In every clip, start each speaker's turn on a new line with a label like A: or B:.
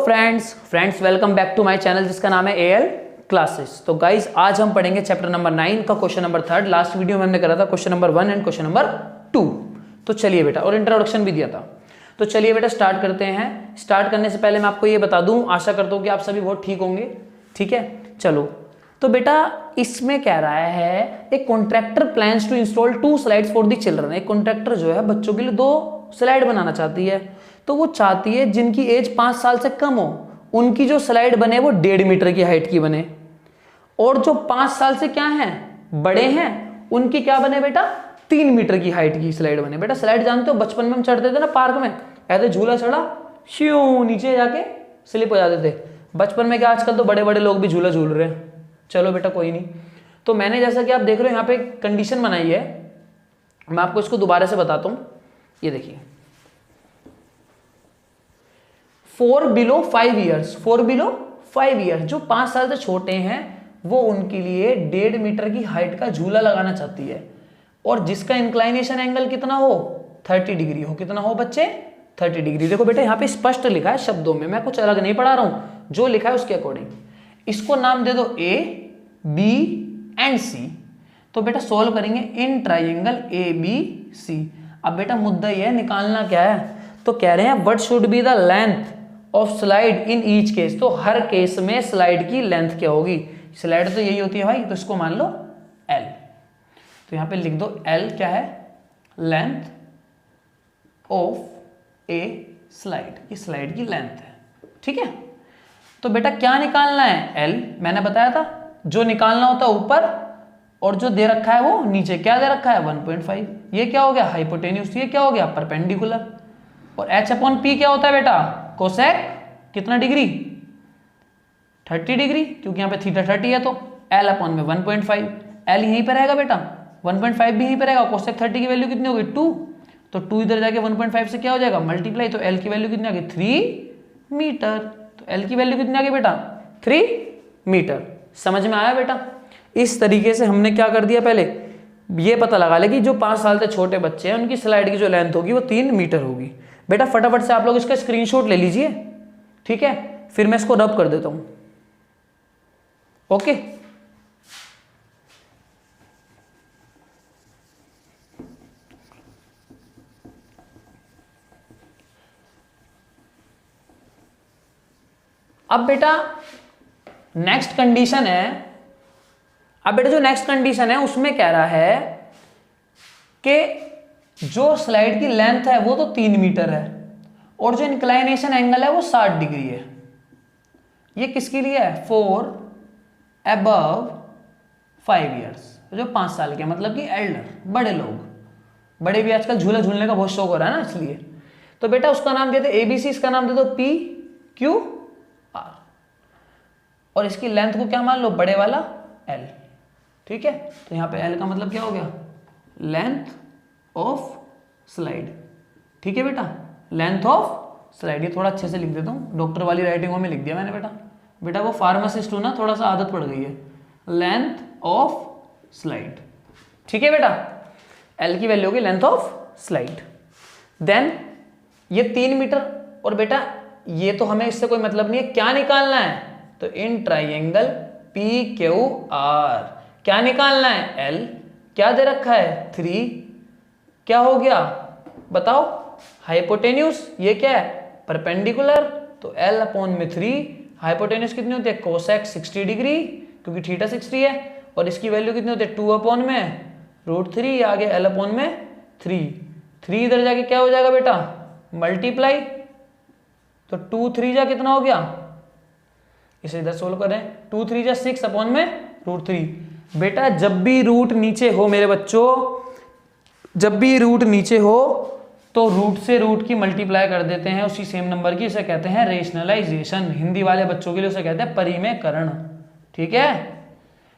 A: Friends welcome back to my channel जिसका नाम है एएल क्लासेस। तो गाइज आज हम पढ़ेंगे चैप्टर नंबर 9 का क्वेश्चन नंबर 3। लास्ट वीडियो में हमने करा था question number 1 and question number 2। तो चलिए बेटा, और इंट्रोडक्शन भी दिया था। तो चलिए बेटा स्टार्ट करते हैं। स्टार्ट करने से पहले मैं आपको ये बता दूं, आशा करता हूँ कि आप सभी बहुत ठीक होंगे। ठीक है, चलो। तो बेटा इसमें कह रहा है एक contractor plans to install 2 slides for the children. एक कॉन्ट्रैक्टर जो है बच्चों के लिए 2 स्लाइड बनाना चाहती है। तो वो चाहती है जिनकी एज 5 साल से कम हो उनकी जो स्लाइड बने वो 1.5 मीटर की हाइट की बने, और जो 5 साल से क्या है बड़े हैं उनकी क्या बने बेटा 3 मीटर की हाइट की स्लाइड बने। बेटा स्लाइड जानते हो, बचपन में हम चढ़ते थे ना पार्क में, ऐसे झूला चढ़ा श्यू नीचे जाके स्लिप हो जाते थे। बचपन में क्या, आजकल तो बड़े बड़े लोग भी झूला झूल रहे हैं। चलो बेटा कोई नहीं। तो मैंने जैसा कि आप देख रहे हो यहाँ पे कंडीशन बनाई है, मैं आपको इसको दोबारा से बताता हूं। ये देखिए 4 बिलो 5 ईयर्स, 4 बिलो 5 ईयर्स, जो 5 साल से छोटे हैं वो उनके लिए 1.5 मीटर की हाइट का झूला लगाना चाहती है, और जिसका इंक्लाइनेशन एंगल कितना हो 30 डिग्री हो। कितना हो बच्चे 30 डिग्री। देखो बेटा यहाँ पे स्पष्ट लिखा है शब्दों में, मैं कुछ अलग नहीं पढ़ा रहा हूं, जो लिखा है उसके अकॉर्डिंग। इसको नाम दे दो ए बी एंड सी। तो बेटा सोल्व करेंगे in triangle A B C. अब बेटा मुद्दा ये है निकालना क्या है। तो कह रहे हैं what should be the length of slide in each case. तो हर केस में स्लाइड की लेंथ क्या होगी। स्लाइड तो यही होती है भाई, तो इसको मान लो L। तो यहां पे लिख दो L क्या है, लेंथ ऑफ ए स्लाइड। ये स्लाइड की लेंथ है। ठीक है, तो बेटा क्या निकालना है L। मैंने बताया था जो निकालना होता है ऊपर, और जो दे रखा है वो नीचे। क्या दे रखा है 1.5। ये क्या हो गया हाइपोटेन्यूज, ये क्या हो गया परपेंडिकुलर। और H/P क्या होता है बेटा कोसेक कितना डिग्री 30 डिग्री, क्योंकि यहाँ पे थीटा 30 है। तो L में 1.5, L यहीं पर रहेगा बेटा, 1.5 भी यहीं पर रहेगा। कोसेक 30 की वैल्यू कितनी होगी 2, तो 2 इधर जाके 1.5 से क्या हो जाएगा मल्टीप्लाई। तो L की वैल्यू कितनी आ गई 3 मीटर। तो L की वैल्यू कितनी आ गई बेटा 3 मीटर। समझ में आया बेटा। इस तरीके से हमने क्या कर दिया, पहले ये पता लगा ले कि जो 5 साल से छोटे बच्चे हैं उनकी स्लाइड की जो लेंथ होगी वो 3 मीटर होगी। बेटा फटाफट से आप लोग इसका स्क्रीनशॉट ले लीजिए। ठीक है, फिर मैं इसको रब कर देता हूं। ओके, अब बेटा नेक्स्ट कंडीशन है। अब बेटा जो नेक्स्ट कंडीशन है उसमें कह रहा है कि जो स्लाइड की लेंथ है वो तो 3 मीटर है, और जो इंक्लाइनेशन एंगल है वो 60 डिग्री है। ये किसके लिए है, फॉर अबव 5 ईयर्स, जो 5 साल के, मतलब कि एल्डर बड़े लोग। बड़े भी आजकल झूला झूलने का बहुत शौक हो रहा है ना, इसलिए। तो बेटा उसका नाम दे दो एबीसी, इसका नाम दे दो पी क्यू आर, और इसकी लेंथ को क्या मान लो बड़े वाला एल। ठीक है, तो यहां पे एल का मतलब क्या हो गया लेंथ ऑफ स्लाइड। ठीक है बेटा, लेंथ ऑफ स्लाइड। ये थोड़ा अच्छे से लिख देता हूं, डॉक्टर वाली राइटिंगों में लिख दिया मैंने बेटा। बेटा वो फार्मासिस्ट हूं ना, थोड़ा सा आदत पड़ गई है। Length of slide. ठीक है बेटा, एल की वैल्यू होगी लेंथ ऑफ स्लाइड। देन ये 3 मीटर, और बेटा ये तो हमें इससे कोई मतलब नहीं है। क्या निकालना है, तो in triangle P Q R क्या निकालना है एल। क्या दे रखा है 3, क्या हो गया बताओ हाइपोटेन्यूज, ये क्या है परपेंडिकुलर। तो L/3, हाइपोटेन्यूज कितनी होती है कोसेक 60 डिग्री, क्योंकि थीटा 60 है, और इसकी वैल्यू कितनी होती है 2/√3। आगे L/3, 3 इधर जाके क्या हो जाएगा बेटा मल्टीप्लाई। तो 2 3 जा कितना हो गया, इसे इधर सोल्व करें, 2 3 जा 6/√3। बेटा जब भी रूट नीचे हो मेरे बच्चों, जब भी रूट नीचे हो तो रूट से रूट की मल्टीप्लाई कर देते हैं उसी सेम नंबर की। इसे कहते हैं रेशनलाइजेशन। हिंदी वाले बच्चों के लिए उसे कहते हैं परिमेयकरण। ठीक है,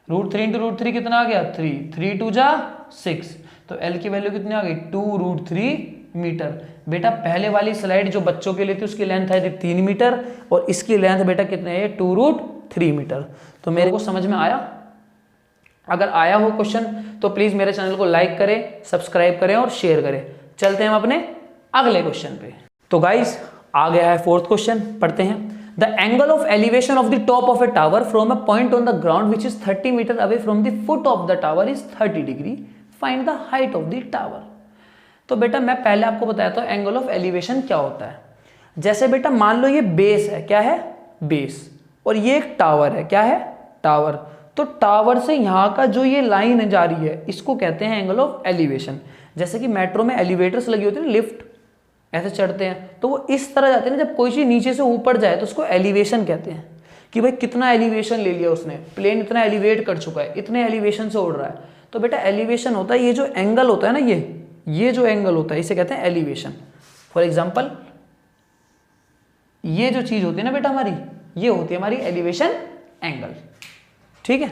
A: √3 × √3 कितना आ गया 3, 3 2 जा 6। तो L की वैल्यू कितनी आ गई 2√3 मीटर। बेटा पहले वाली स्लाइड जो बच्चों के लिए थी उसकी लेंथ आई थी 3 मीटर, और इसकी लेंथ बेटा कितने है 2√3 मीटर। तो मेरे को समझ में आया। अगर आया हो क्वेश्चन तो प्लीज मेरे चैनल को लाइक करें, सब्सक्राइब करें और शेयर करें। चलते हैं हम अपने अगले क्वेश्चन पे। तो गाइस आ गया है 4th क्वेश्चन, पढ़ते हैं। The angle of elevation of the top of a tower from a point on the ground which is 30 metre away from the foot of the tower is 30 degree, find the height of the tower. तो बेटा मैं पहले आपको बताया था angle of elevation क्या होता है। जैसे बेटा मान लो ये बेस है, क्या है, बेस, और ये एक टावर है, क्या है, टावर। तो टावर से यहाँ का जो ये लाइन जा रही है इसको कहते हैं एंगल ऑफ एलिवेशन। जैसे कि मेट्रो में एलिवेटर्स लगी होती है ना, लिफ्ट ऐसे चढ़ते हैं, तो वो इस तरह जाते हैं ना, जब कोई चीज़ नीचे से ऊपर जाए तो उसको एलिवेशन कहते हैं कि भाई कितना एलिवेशन ले लिया उसने, प्लेन इतना एलिवेट कर चुका है, इतने एलिवेशन से उड़ रहा है। तो बेटा एलिवेशन होता है ये जो एंगल होता है ना, ये जो एंगल होता है इसे कहते हैं एलिवेशन। फॉर एग्जाम्पल ये जो चीज़ होती है ना बेटा हमारी, ये होती है हमारी एलिवेशन एंगल, ठीक है।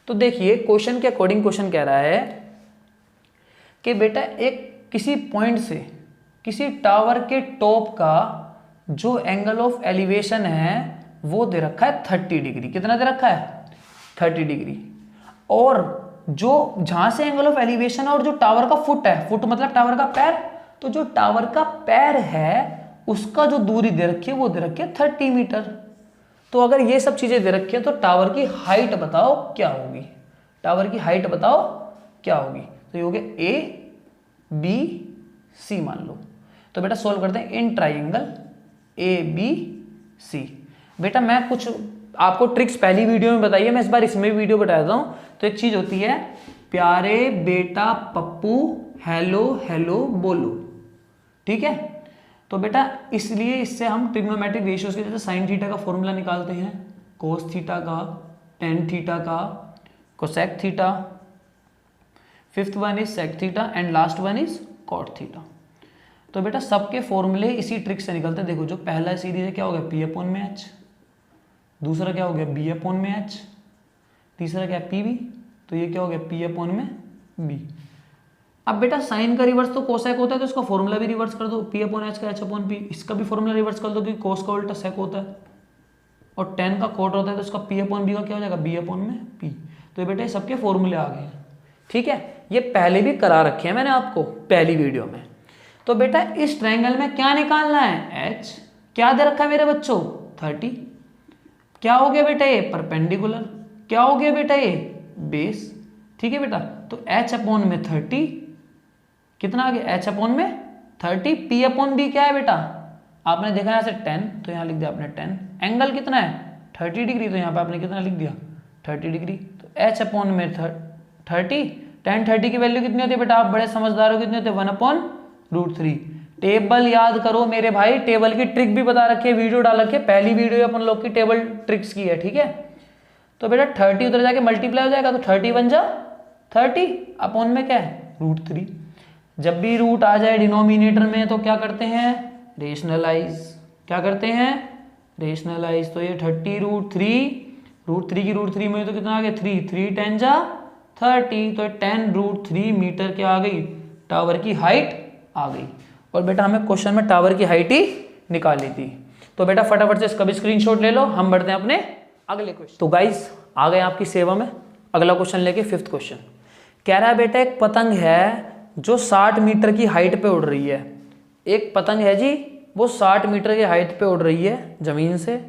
A: तो देखिए क्वेश्चन के अकॉर्डिंग क्वेश्चन कह रहा है कि बेटा एक किसी पॉइंट से किसी टावर के टॉप का जो एंगल ऑफ एलिवेशन है वो दे रखा है 30 डिग्री। कितना दे रखा है, 30 डिग्री। और जो जहां से एंगल ऑफ एलिवेशन है और जो टावर का फुट है, फुट मतलब टावर का पैर, तो जो टावर का पैर है उसका जो दूरी दे रखी है वो दे रखी है 30 मीटर। तो अगर ये सब चीजें दे रखी है तो टावर की हाइट बताओ क्या होगी, टावर की हाइट बताओ क्या होगी। तो ये हो गया ए बी सी मान लो। तो बेटा सोल्व करते हैं in triangle A B C. बेटा मैं कुछ आपको ट्रिक्स पहली वीडियो में बताइए, मैं इस बार इसमें भी वीडियो बता देता हूं। तो एक चीज होती है प्यारे बेटा पप्पू हेलो हेलो बोलो, ठीक है। तो बेटा इसलिए इससे हम ट्रिग्नोमेट्रिक रेशियोज के जैसे साइन थीटा का फॉर्मूला निकालते हैं, कोस थीटा का, टेन थीटा का, cosec theta, fifth one is sec theta and last one is cot theta. तो बेटा सबके फॉर्मूले इसी ट्रिक से निकलते हैं। देखो जो पहला सीरीज है क्या हो गया, पी अपॉन में एच, दूसरा क्या हो गया बी अपॉन में एच, तीसरा क्या पी बी, तो ये क्या हो गया पी अपॉन में बी। अब बेटा साइन का रिवर्स तो कोसेक होता है तो इसका फॉर्मूला भी रिवर्स कर दो, पी अपॉन एच का एच अपॉन पी, इसका भी फॉर्मूला रिवर्स कर दो क्योंकि कोस का उल्टा सेक होता है, और टेन का कोट होता है तो इसका पी अपॉन बी का क्या हो जाएगा बी अपॉन में पी। तो ये बेटा ये सबके फॉर्मूले आ गए हैं, ठीक है। ये पहले भी करा रखे हैं मैंने आपको पहली वीडियो में। तो बेटा इस ट्रायंगल में क्या निकालना है, एच क्या दे रखा है मेरे बच्चों 30, क्या हो गया बेटा ये परपेंडिकुलर, क्या हो गया बेटा ये बेस, ठीक है बेटा। तो एच अपॉन में 30 कितना आ गया, एच अपॉन में 30, पी अपॉन बी क्या है बेटा, आपने देखा यहाँ से 10 तो यहाँ लिख दिया आपने 10, एंगल कितना है 30 डिग्री तो यहाँ पे आपने कितना लिख दिया 30 डिग्री। तो एच अपॉन में 30, tan 30 की वैल्यू कितनी होती है बेटा, आप बड़े समझदार हो, कितनी होती है 1/√3। टेबल याद करो मेरे भाई, टेबल की ट्रिक भी बता रखी है, वीडियो डाल रखी है, पहली वीडियो अपन लोग की टेबल ट्रिक्स की है, ठीक है। तो बेटा 30 उधर जाके मल्टीप्लाई हो जाएगा तो 30 बन जा 30 अपॉन में क्या है √3। जब भी रूट आ जाए डिनोमिनेटर में तो क्या करते हैं रेशनलाइज, क्या करते हैं रेशनलाइज। तो ये 30√3 की √3 में तो कितना आ गया 3 10 जा 30, तो 10√3 मीटर क्या आ गई, टावर की हाइट आ गई। और बेटा हमें क्वेश्चन में टावर की हाइट ही निकाली थी। तो बेटा फटाफट से इसका भी स्क्रीनशॉट ले लो, हम बढ़ते हैं अपने अगले क्वेश्चन। तो गाइस आ गए आपकी सेवा में अगला क्वेश्चन लेके, फिफ्थ क्वेश्चन कह रहा है बेटा एक पतंग है जो 60 मीटर की हाइट पे उड़ रही है। एक पतंग है जी वो 60 मीटर की हाइट पे उड़ रही है जमीन से,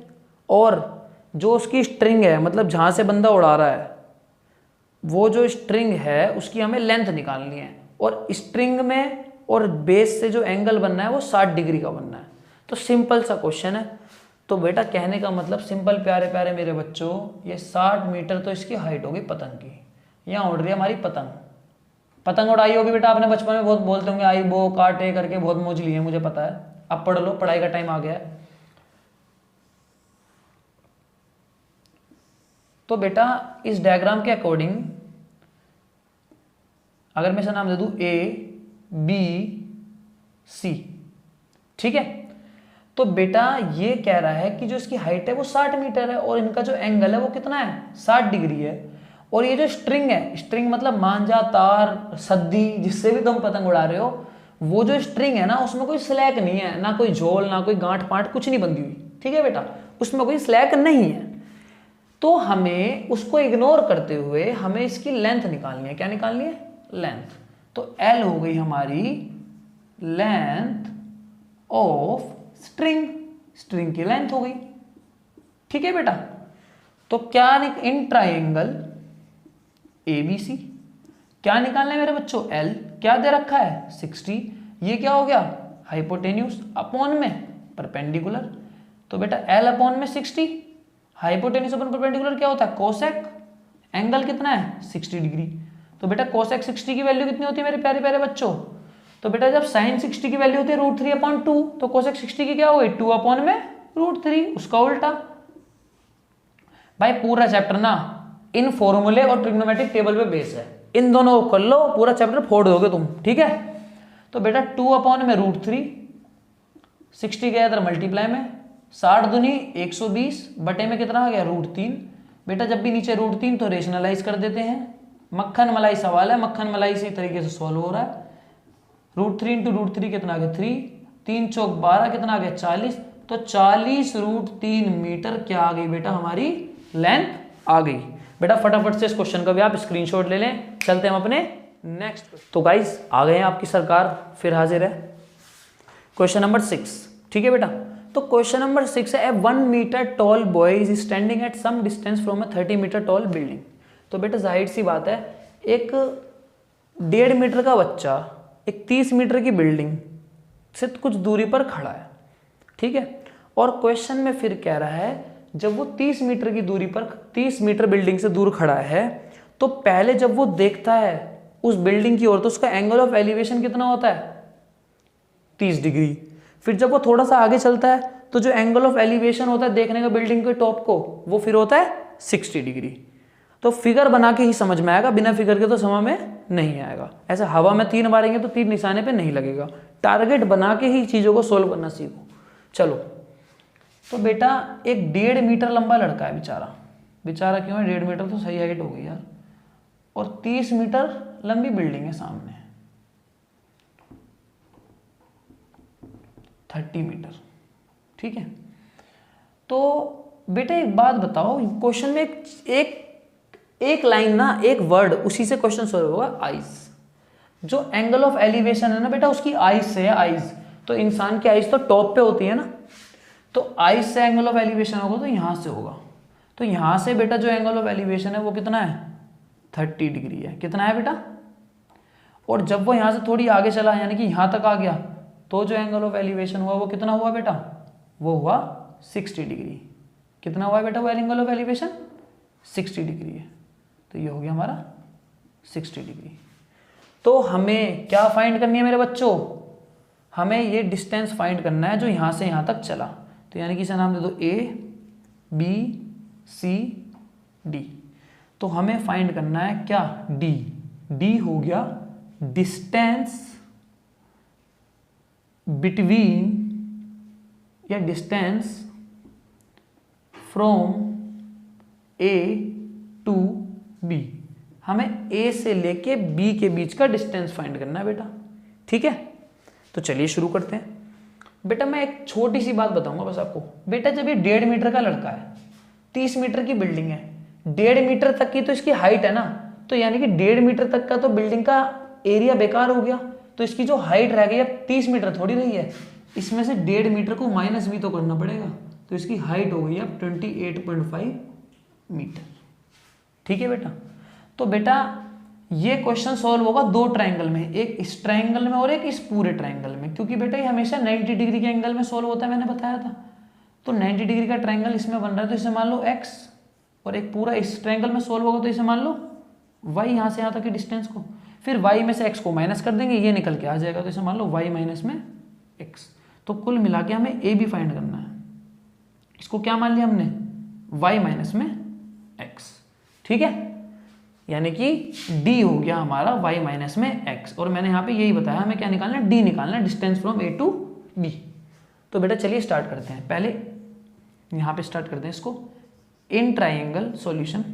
A: और जो उसकी स्ट्रिंग है मतलब जहां से बंदा उड़ा रहा है वो जो स्ट्रिंग है उसकी हमें लेंथ निकालनी है, और स्ट्रिंग में और बेस से जो एंगल बनना है वो 60 डिग्री का बनना है। तो सिंपल सा क्वेश्चन है। तो बेटा कहने का मतलब सिंपल प्यारे प्यारे मेरे बच्चों, ये 60 मीटर तो इसकी हाइट होगी पतंग की। यहाँ उड़ रही है हमारी पतंग, पतंग उड़ाई होगी बेटा आपने बचपन में बहुत बोलते होंगे आई बो काटे करके, बहुत मौज ली है मुझे पता है। अब पढ़ लो, पढ़ाई का टाइम आ गया है। तो बेटा इस डायग्राम के अकॉर्डिंग अगर मैं इसे नाम दे दूं ए बी सी, ठीक है। तो बेटा ये कह रहा है कि जो इसकी हाइट है वो 60 मीटर है और इनका जो एंगल है वो कितना है 60 डिग्री है। और ये जो स्ट्रिंग है, स्ट्रिंग मतलब मांझा तार सद्दी जिससे भी तुम पतंग उड़ा रहे हो, वो जो स्ट्रिंग है ना उसमें कोई स्लैक नहीं है, ना कोई झोल ना कोई गांठ पांठ कुछ नहीं बंधी हुई, ठीक है बेटा, उसमें कोई स्लैक नहीं है। तो हमें उसको इग्नोर करते हुए हमें इसकी लेंथ निकालनी है। क्या निकालनी है लेंथ। तो एल हो गई हमारी लेंथ ऑफ स्ट्रिंग, स्ट्रिंग की लेंथ हो गई। ठीक है बेटा, तो क्या इन ट्राइंगल ABC क्या निकालना है मेरे बच्चों, L क्या दे रखा है 60, ये क्या हो गया हाइपोटेन्यूज अपॉन में परपेंडिकुलर। तो बेटा L अपॉन में 60, हाइपोटेन्यूज अपॉन परपेंडिकुलर क्या होता है कोसेक, एंगल कितना है 60 डिग्री। तो बेटा कोसेक 60 की वैल्यू कितनी होती है मेरे प्यारे प्यारे बच्चों, तो बेटा जब साइन 60 की वैल्यू होती है √3/2 तो कोसेक 60 की क्या हो गई 2 अपॉन में √3, उसका उल्टा। भाई पूरा चैप्टर ना इन फॉर्मूले और ट्रिग्नोमेट्रिक टेबल पे बेस है, इन दोनों को कर लो पूरा चैप्टर फोड़ दोगे तुम। ठीक है, तो बेटा 2 अपॉन में √3, 60 गया इधर मल्टीप्लाई में, 60 दूनी 120 बटे में कितना आ गया √3। बेटा जब भी नीचे √3 तो रेशनलाइज कर देते हैं, मक्खन मलाई सवाल है, मक्खन मलाई इसी तरीके से सॉल्व हो रहा है। √3 × √3 कितना आ गया 3, 3 चौक 12 कितना आ गया 40, तो 40 √3 मीटर क्या आ गई बेटा हमारी लेंथ आ गई। बेटा फटाफट से इस क्वेश्चन का भी आप स्क्रीनशॉट ले लें, चलते हैं हम अपने नेक्स्ट। तो गाइस आ गए हैं आपकी सरकार फिर हाजिर है, क्वेश्चन नंबर 6। ठीक है बेटा, तो क्वेश्चन नंबर 6 है, 1 metre tall boy is standing at some distance from a 30 metre tall building. तो बेटा जाहिर सी बात है, एक 1.5 मीटर का बच्चा एक 30 मीटर की बिल्डिंग से कुछ दूरी पर खड़ा है। ठीक है, और क्वेश्चन में फिर कह रहा है जब वो 30 मीटर की दूरी पर 30 मीटर बिल्डिंग से दूर खड़ा है, तो पहले जब वो देखता है उस बिल्डिंग की ओर तो उसका एंगल ऑफ एलिवेशन कितना होता है 30 डिग्री। फिर जब वो थोड़ा सा आगे चलता है तो जो एंगल ऑफ एलिवेशन होता है देखने का बिल्डिंग के टॉप को, वो फिर होता है 60 डिग्री। तो फिगर बना के ही समझ में आएगा, बिना फिगर के तो समझ में नहीं आएगा। ऐसे हवा में 3 मारेंगे तो 3 निशाने पे नहीं लगेगा, टारगेट बना के ही चीज़ों को सोल्व करना सीखो। चलो, तो बेटा एक 1.5 मीटर लंबा लड़का है, बेचारा क्यों है 1.5 मीटर तो सही हाइट हो गई यार, और 30 मीटर लंबी बिल्डिंग है सामने 30 मीटर। ठीक है, तो बेटा एक बात बताओ, क्वेश्चन में एक लाइन ना, एक वर्ड, उसी से क्वेश्चन सॉल्व होगा आइज। जो एंगल ऑफ एलिवेशन है ना बेटा उसकी आइज से है, आइज तो इंसान की आइज तो टॉप पे होती है ना, तो आइज से एंगल ऑफ एलिवेशन होगा तो यहां से होगा, तो यहां से बेटा जो एंगल ऑफ एलिवेशन है वो कितना है 30 डिग्री है। कितना है बेटा, और जब वो यहां से थोड़ी आगे चला यानी कि यहां तक आ गया तो जो एंगल ऑफ एलिवेशन हुआ वो कितना हुआ बेटा, वो हुआ 60 डिग्री। कितना हुआ बेटा वो एंगल ऑफ एलिवेशन 60 डिग्री है, तो ये हो गया हमारा 60 डिग्री। तो हमें क्या फाइंड करनी है मेरे बच्चों, हमें ये डिस्टेंस फाइंड करना है जो यहां से यहां तक चला, तो यानी कि इसे नाम दे दो ABCD। तो हमें फाइंड करना है क्या D हो गया डिस्टेंस बिटवीन या distance from A to B। हमें A से लेके B के बीच का डिस्टेंस फाइंड करना है बेटा। ठीक है, तो चलिए शुरू करते हैं। बेटा मैं एक छोटी सी बात बताऊंगा बस आपको, बेटा जब ये 1.5 मीटर का लड़का है, 30 मीटर की बिल्डिंग है, 1.5 मीटर तक की तो इसकी हाइट है ना, तो यानी कि 1.5 मीटर तक का तो बिल्डिंग का एरिया बेकार हो गया, तो इसकी जो हाइट रह गई अब 30 मीटर थोड़ी रही है, इसमें से 1.5 मीटर को माइनस भी तो करना पड़ेगा, तो इसकी हाइट हो गई अब 28.5 मीटर। ठीक है बेटा, तो बेटा ये क्वेश्चन सॉल्व होगा 2 ट्रायंगल में, एक इस ट्रायंगल में और एक इस पूरे ट्रायंगल में, क्योंकि बेटा ये हमेशा 90 डिग्री के एंगल में सॉल्व होता है, मैंने बताया था। तो 90 डिग्री का ट्रायंगल इसमें बन रहा है तो इसे मान लो x, और एक पूरा इस ट्रायंगल में सॉल्व होगा तो इसे मान लो y, यहाँ से यहाँ तक की डिस्टेंस को, फिर y में से x को माइनस कर देंगे, ये निकल के आ जाएगा, तो इसे मान लो y माइनस में x। तो कुल मिला के हमें a भी फाइंड करना है, इसको क्या मान लिया हमने y माइनस में x। ठीक है, यानी कि d हो गया हमारा y माइनस में x, और मैंने यहाँ पे यही बताया हमें क्या निकालना है, d निकालना है, distance from A to B। तो बेटा चलिए स्टार्ट करते हैं, पहले यहाँ पे स्टार्ट करते हैं इसको। In triangle solution,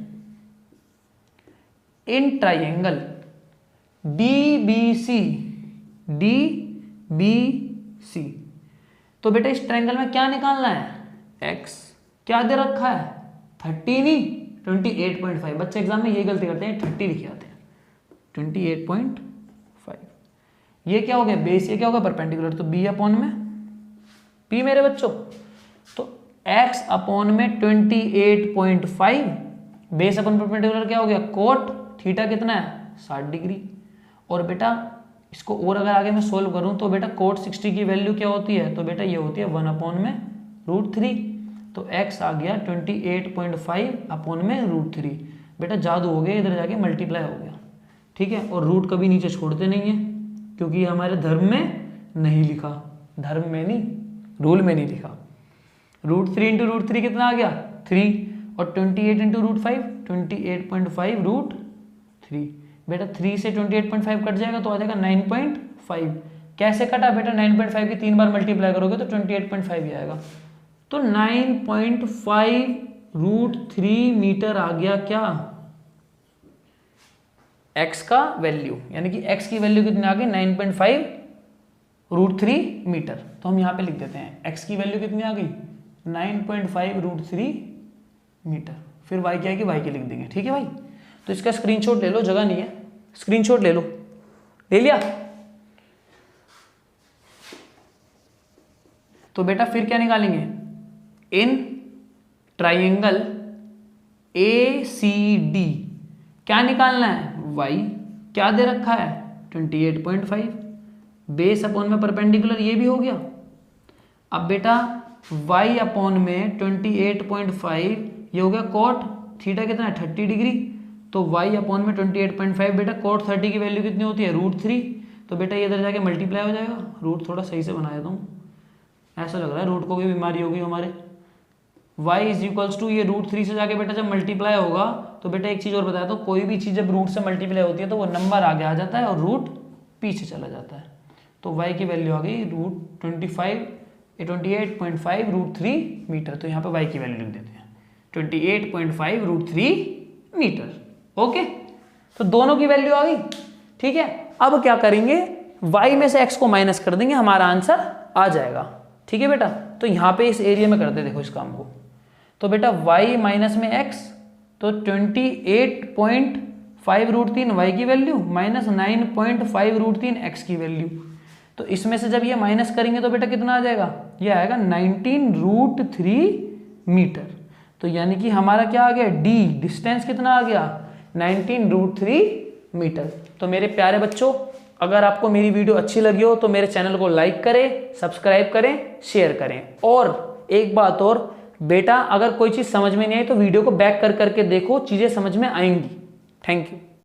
A: in triangle DBC, तो बेटा इस ट्राइंगल में क्या निकालना है, x क्या दे रखा है 30 नहीं 28.5। बच्चे एग्जाम में यही गलती करते हैं, 30 लिखे आते हैं, 28.5। ये क्या हो गया बेस, ये क्या होगा परपेंडिकुलर, तो B अपॉन में P मेरे बच्चों। x अपॉन में 28.5 बेस अपन परपेंडिकुलर क्या हो गया कोट थीटा कितना है 60 डिग्री। और बेटा इसको और अगर आगे मैं सोल्व करूं तो बेटा कोट 60 की वैल्यू क्या होती है, तो बेटा ये होती है 1 अपॉन में √3। तो x आ गया 28.5 अपॉन में √3। बेटा जादू हो गया, इधर जाके मल्टीप्लाई हो गया, ठीक है। और रूट कभी नीचे छोड़ते नहीं है क्योंकि ये हमारे धर्म में नहीं लिखा, धर्म में नहीं रूल में नहीं लिखा। √3 इंटू √3 कितना आ गया 3 और 28 इंटू √5 28.5 √3। बेटा 3 से 28.5 कट जाएगा तो आ जाएगा 9.5। कैसे कटा बेटा 9.5 की 3 बार मल्टीप्लाई करोगे तो 28.5 ही आएगा। तो 9.5 √3 मीटर आ गया क्या x का वैल्यू, यानी कि x की वैल्यू कितनी आ गई 9.5 √3 मीटर। तो हम यहाँ पे लिख देते हैं x की वैल्यू कितनी आ गई 9.5 √3 मीटर। फिर y क्या है कि y की लिख देंगे, ठीक है भाई। तो इसका स्क्रीनशॉट ले लो, जगह नहीं है, स्क्रीनशॉट ले लो, ले लिया। तो बेटा फिर क्या निकालेंगे, इन ट्राइंगल ACD क्या निकालना है y क्या दे रखा है 28.5 बेस अपॉन में परपेंडिकुलर ये भी हो गया। अब बेटा y अपॉन में 28.5 ये हो गया कोट थीटा कितना है 30 डिग्री। तो y अपॉन में 28.5 बेटा कोट 30 की वैल्यू कितनी होती है √3। तो बेटा ये इधर जाके मल्टीप्लाई हो जाएगा, रूट थोड़ा सही से बनाया था, ऐसा लग रहा है रूट को भी बीमारी होगी हमारे। y इज इक्वल्स टू ये √3 से जाके बेटा जब मल्टीप्लाई होगा तो बेटा एक चीज़ और बताया, तो कोई भी चीज़ जब रूट से मल्टीप्लाई होती है तो वो नंबर आगे आ जाता है और रूट पीछे चला जाता है। तो y की वैल्यू आ गई √28.5 √3 मीटर। तो यहाँ पे y की वैल्यू लिख देते हैं 28.5 √3 मीटर। ओके, तो दोनों की वैल्यू आ गई, ठीक है। अब क्या करेंगे y में से x को माइनस कर देंगे, हमारा आंसर आ जाएगा, ठीक है बेटा। तो यहाँ पे इस एरिया में करते देखो इस काम को। तो बेटा y माइनस में x तो 28.5 √3 y की वैल्यू माइनस 9.5 √3 x की वैल्यू। तो इसमें से जब ये माइनस करेंगे तो बेटा कितना आ जाएगा, ये आएगा 19 √3 मीटर। तो यानी कि हमारा क्या आ गया d डिस्टेंस कितना आ गया 19 √3 मीटर। तो मेरे प्यारे बच्चों, अगर आपको मेरी वीडियो अच्छी लगी हो तो मेरे चैनल को लाइक करें, सब्सक्राइब करें, शेयर करें। और एक बात और बेटा, अगर कोई चीज़ समझ में नहीं आई तो वीडियो को बैक कर करके देखो, चीज़ें समझ में आएंगी। Thank you.